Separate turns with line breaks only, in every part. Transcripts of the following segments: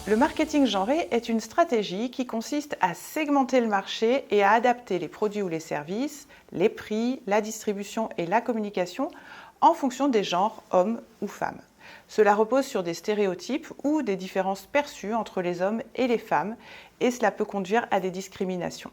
Le marketing genré est une stratégie qui consiste à segmenter le marché et à adapter les produits ou les services, les prix, la distribution et la communication en fonction des genres hommes ou femmes. Cela repose sur des stéréotypes ou des différences perçues entre les hommes et les femmes et cela peut conduire à des discriminations.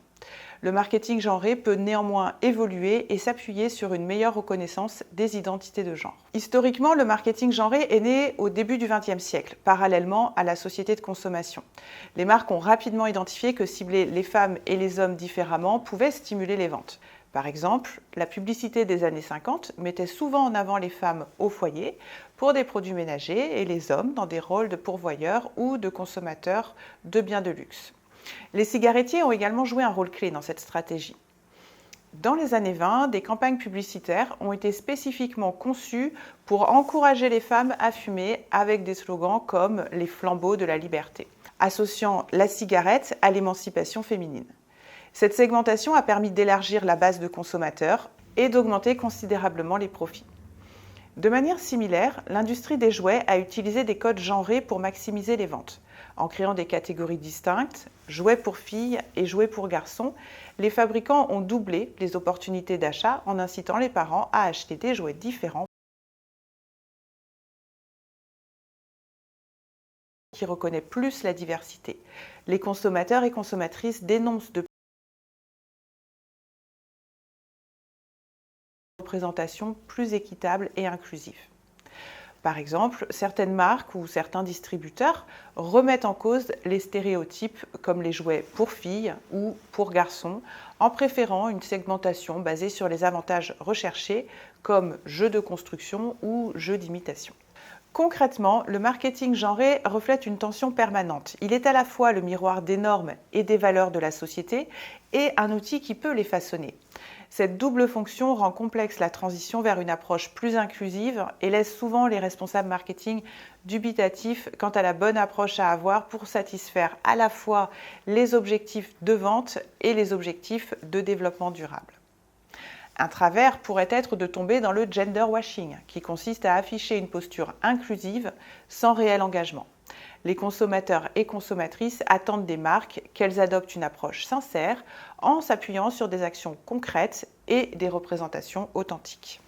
Le marketing genré peut néanmoins évoluer et s'appuyer sur une meilleure reconnaissance des identités de genre. Historiquement, le marketing genré est né au début du XXe siècle, parallèlement à la société de consommation. Les marques ont rapidement identifié que cibler les femmes et les hommes différemment pouvait stimuler les ventes. Par exemple, la publicité des années 50 mettait souvent en avant les femmes au foyer pour des produits ménagers et les hommes dans des rôles de pourvoyeurs ou de consommateurs de biens de luxe. Les cigarettiers ont également joué un rôle clé dans cette stratégie. Dans les années 20, des campagnes publicitaires ont été spécifiquement conçues pour encourager les femmes à fumer avec des slogans comme « les flambeaux de la liberté », associant la cigarette à l'émancipation féminine. Cette segmentation a permis d'élargir la base de consommateurs et d'augmenter considérablement les profits. De manière similaire, l'industrie des jouets a utilisé des codes genrés pour maximiser les ventes. En créant des catégories distinctes, jouets pour filles et jouets pour garçons, les fabricants ont doublé les opportunités d'achat en incitant les parents à acheter des jouets différents qui reconnaît plus la diversité. Les consommateurs et consommatrices dénoncent de représentation plus équitable et inclusive. Par exemple, certaines marques ou certains distributeurs remettent en cause les stéréotypes comme les jouets pour filles ou pour garçons en préférant une segmentation basée sur les avantages recherchés comme jeux de construction ou jeux d'imitation. Concrètement, le marketing genré reflète une tension permanente. Il est à la fois le miroir des normes et des valeurs de la société et un outil qui peut les façonner. Cette double fonction rend complexe la transition vers une approche plus inclusive et laisse souvent les responsables marketing dubitatifs quant à la bonne approche à avoir pour satisfaire à la fois les objectifs de vente et les objectifs de développement durable. Un travers pourrait être de tomber dans le gender washing, qui consiste à afficher une posture inclusive sans réel engagement. Les consommateurs et consommatrices attendent des marques qu'elles adoptent une approche sincère en s'appuyant sur des actions concrètes et des représentations authentiques.